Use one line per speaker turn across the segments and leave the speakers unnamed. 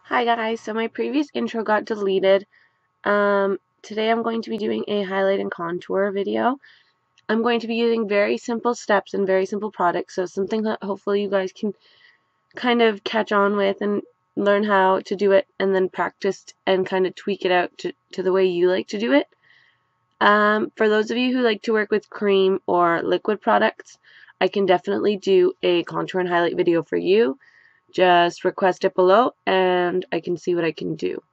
Hi guys, so my previous intro got deleted. Today I'm going to be doing a highlight and contour video. I'm going to be using very simple steps and very simple products, so something that hopefully you guys can kind of catch on with and learn how to do it and then practice and kind of tweak it out to the way you like to do it. For those of you who like to work with cream or liquid products, I can definitely do a contour and highlight video for you. Just request it below and I can see what I can do.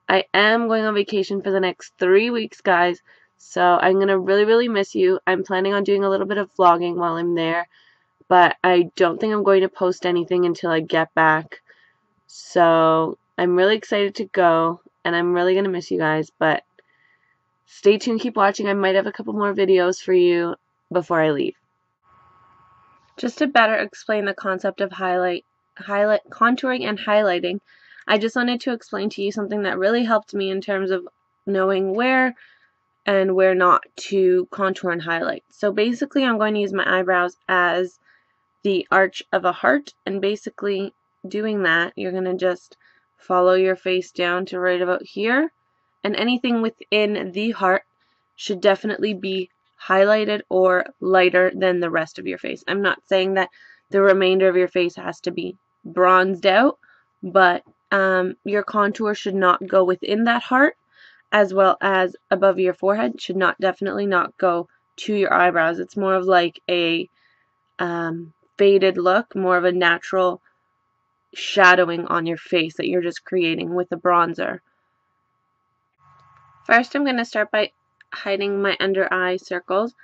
I am going on vacation for the next 3 weeks, guys, so I'm going to really miss you. I'm planning on doing a little bit of vlogging while I'm there, but I don't think I'm going to post anything until I get back. So I'm really excited to go, and I'm really going to miss you guys, but stay tuned, keep watching. I might have a couple more videos for you before I leave. Just to better explain the concept of contouring and highlighting, I just wanted to explain to you something that really helped me in terms of knowing where and where not to contour and highlight. So basically I'm going to use my eyebrows as the arch of a heart, and basically doing that you're going to just follow your face down to right about here, and anything within the heart should definitely be highlighted or lighter than the rest of your face. I'm not saying that the remainder of your face has to be bronzed out, but your contour should not go within that heart, as well as above your forehead should definitely not go to your eyebrows. It's more of like a faded look, more of a natural shadowing on your face that you're just creating with a bronzer. First, I'm going to start by hiding my under eye circles.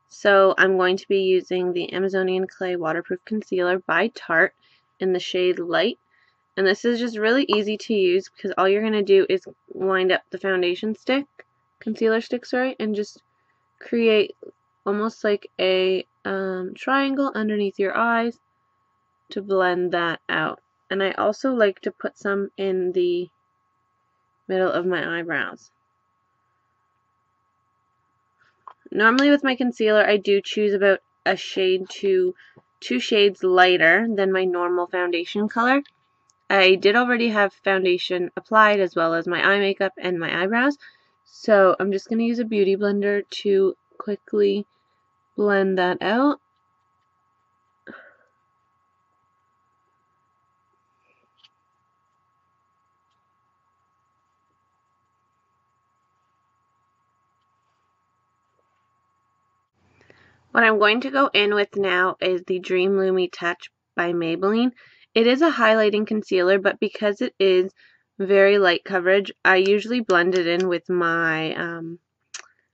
So I'm going to be using the Amazonian Clay Waterproof Concealer by Tarte in the shade Light. And this is just really easy to use because all you're going to do is wind up the foundation stick, concealer stick, sorry, and just create almost like a triangle underneath your eyes to blend that out. And I also like to put some in the middle of my eyebrows. Normally with my concealer, I do choose about a shade to 2 shades lighter than my normal foundation color. I did already have foundation applied as well as my eye makeup and my eyebrows, so I'm just going to use a beauty blender to quickly blend that out. What I'm going to go in with now is the Dream Lumi Touch by Maybelline. It is a highlighting concealer, but because it is very light coverage, I usually blend it in with my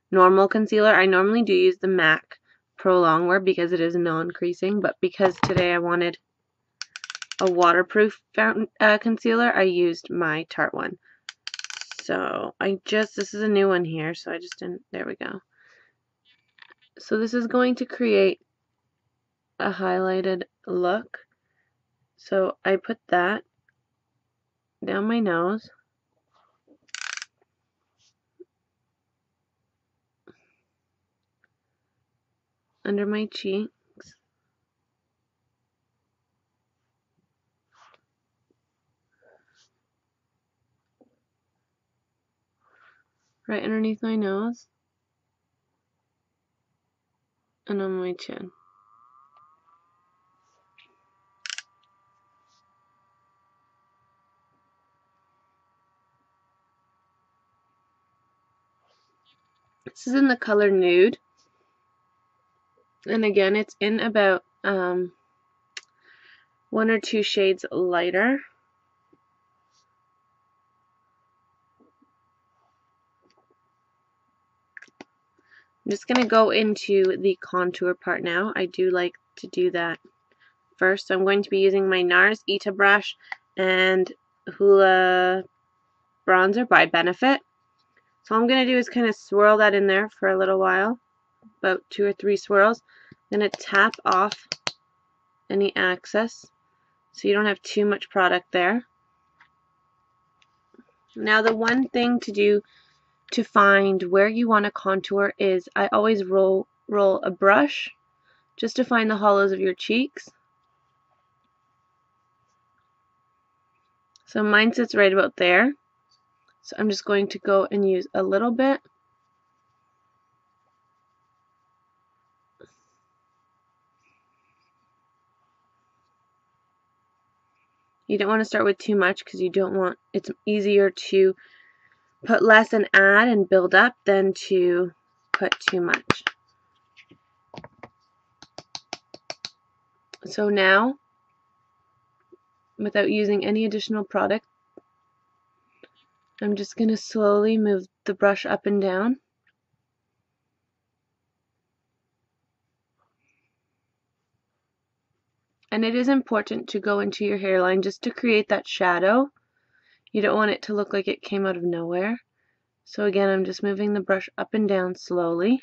normal concealer. I normally do use the MAC Pro Longwear because it is non-creasing, but because today I wanted a waterproof concealer, I used my Tarte one. So this is a new one here, so I just didn't, there we go. So this is going to create a highlighted look. So I put that down my nose, under my cheeks, right underneath my nose, and on my chin. This is in the color Nude, and again it's in about 1 or 2 shades lighter. I'm just going to go into the contour part now. I do like to do that first. So I'm going to be using my NARS Ita brush and Hoola bronzer by Benefit. So all I'm going to do is kind of swirl that in there for a little while, about 2 or 3 swirls. I'm going to tap off any excess so you don't have too much product there. Now the one thing to do to find where you want to contour is I always roll a brush just to find the hollows of your cheeks. So mine sits right about there. So I'm just going to go and use a little bit. You don't want to start with too much because you don't want, it's easier to put less and add and build up than to put too much. So now, without using any additional product, I'm just going to slowly move the brush up and down. And it is important to go into your hairline just to create that shadow. You don't want it to look like it came out of nowhere. So again, I'm just moving the brush up and down slowly.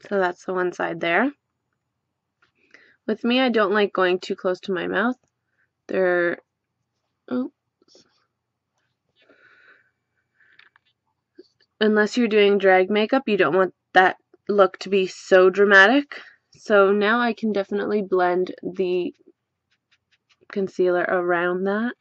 So that's the one side there. With me, I don't like going too close to my mouth. Unless you're doing drag makeup, you don't want that look to be so dramatic. So now I can definitely blend the concealer around that.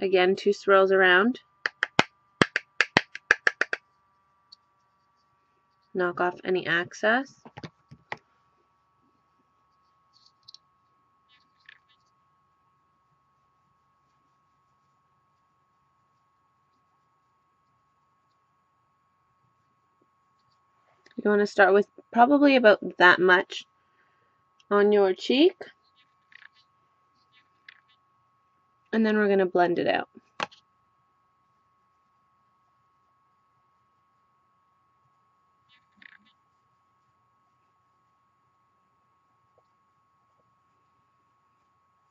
Again, 2 swirls around. Knock off any excess. You want to start with probably about that much on your cheek. And then we're going to blend it out.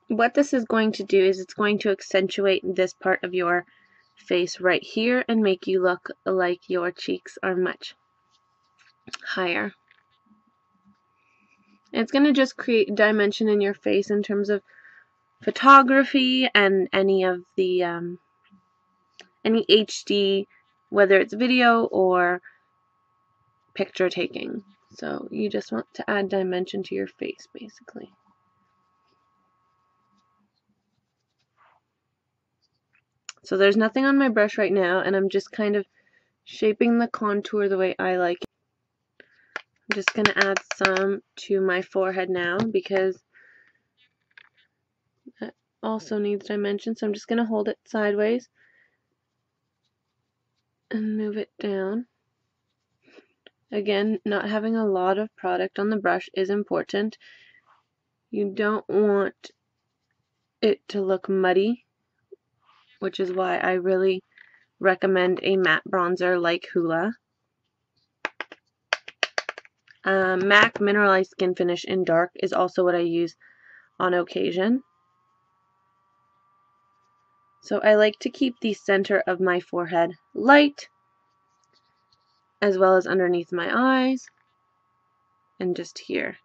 What this is going to do is it's going to accentuate this part of your face right here and make you look like your cheeks are much higher. It's going to just create dimension in your face in terms of photography and any of the any HD, whether it's video or picture taking. So you just want to add dimension to your face basically. So there's nothing on my brush right now, and I'm just kind of shaping the contour the way I like it. I'm just going to add some to my forehead now because that also needs dimension. So I'm just going to hold it sideways and move it down. Again, not having a lot of product on the brush is important. You don't want it to look muddy, which is why I really recommend a matte bronzer like Hoola. MAC Mineralized Skin Finish in Dark is also what I use on occasion. So I like to keep the center of my forehead light, as well as underneath my eyes, and just here.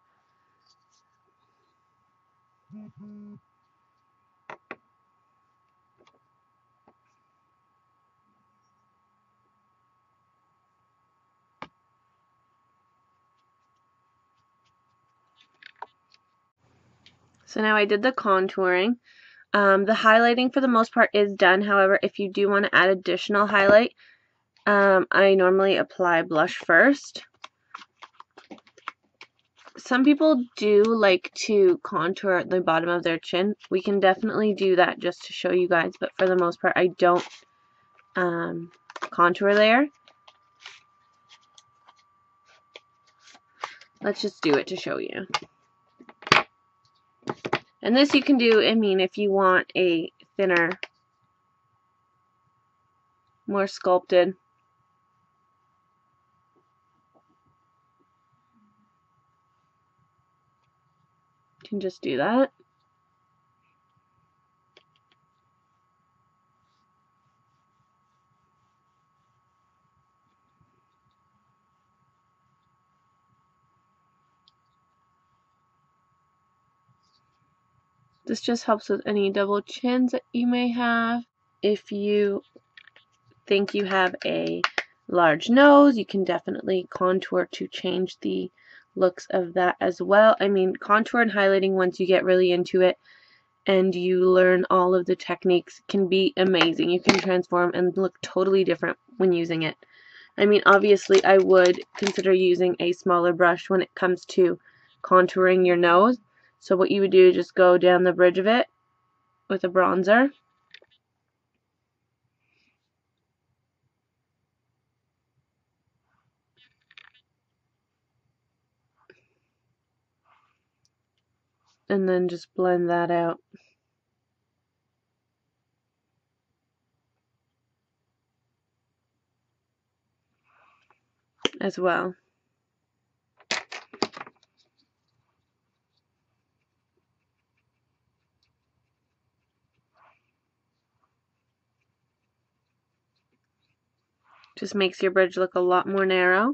So now I did the contouring. The highlighting for the most part is done. However, if you do want to add additional highlight, I normally apply blush first. Some people do like to contour at the bottom of their chin. We can definitely do that just to show you guys, but for the most part I don't contour there. let's just do it to show you. And this you can do, I mean, if you want a thinner, more sculpted. You can just do that. This just helps with any double chins that you may have. If you think you have a large nose, you can definitely contour to change the looks of that as well. I mean, contour and highlighting, once you get really into it and you learn all of the techniques, can be amazing. You can transform and look totally different when using it. I mean, obviously I would consider using a smaller brush when it comes to contouring your nose. So what you would do is just go down the bridge of it with a bronzer. And then just blend that out as well. Just makes your bridge look a lot more narrow.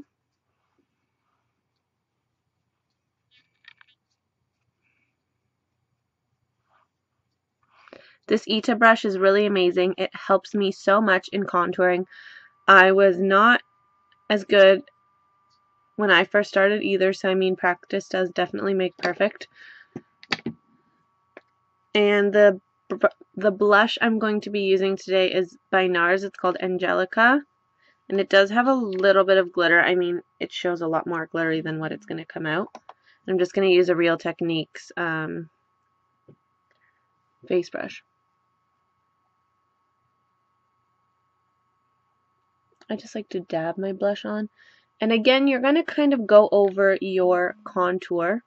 This Ita brush is really amazing. It helps me so much in contouring. I was not as good when I first started either, so I mean, practice does definitely make perfect. And the blush I'm going to be using today is by NARS. It's called Angelica, and it does have a little bit of glitter. I mean, it shows a lot more glittery than what it's going to come out. I'm just going to use a Real Techniques face brush. I just like to dab my blush on. And again, you're going to kind of go over your contour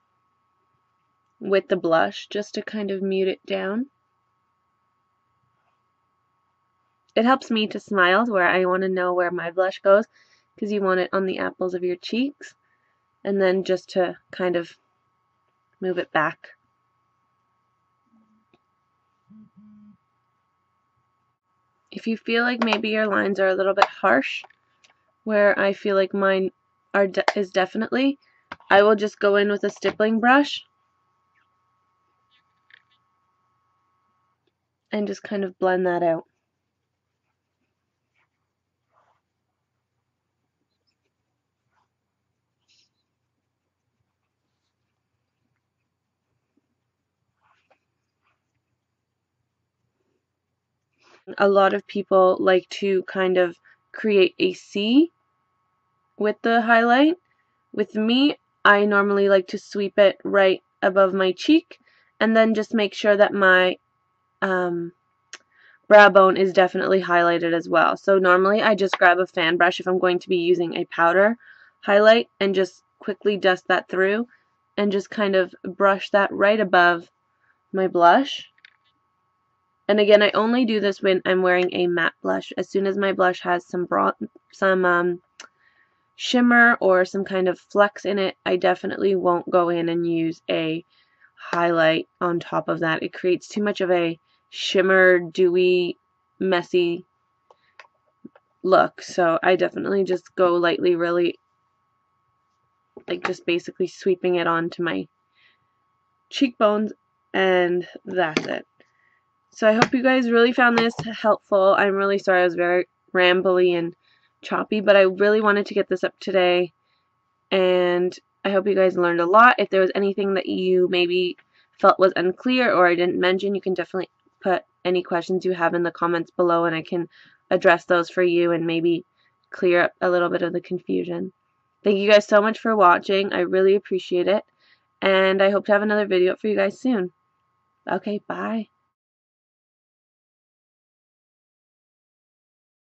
with the blush just to kind of mute it down. It helps me to smile where I want to know where my blush goes, because you want it on the apples of your cheeks, and then just to kind of move it back. If you feel like maybe your lines are a little bit harsh, where I feel like mine is definitely, I will just go in with a stippling brush and just kind of blend that out. A lot of people like to kind of create a C with the highlight. With me, I normally like to sweep it right above my cheek and then just make sure that my brow bone is definitely highlighted as well. So normally I just grab a fan brush if I'm going to be using a powder highlight and just quickly dust that through and just kind of brush that right above my blush. And again, I only do this when I'm wearing a matte blush. As soon as my blush has some shimmer or some kind of flex in it, I definitely won't go in and use a highlight on top of that. It creates too much of a shimmer, dewy, messy look. So I definitely just go lightly, really, like just basically sweeping it onto my cheekbones, and that's it. So I hope you guys really found this helpful. I'm really sorry I was very rambly and choppy, but I really wanted to get this up today, and I hope you guys learned a lot. If there was anything that you maybe felt was unclear or I didn't mention, you can definitely put any questions you have in the comments below, and I can address those for you and maybe clear up a little bit of the confusion. Thank you guys so much for watching. I really appreciate it, and I hope to have another video for you guys soon. Okay, bye.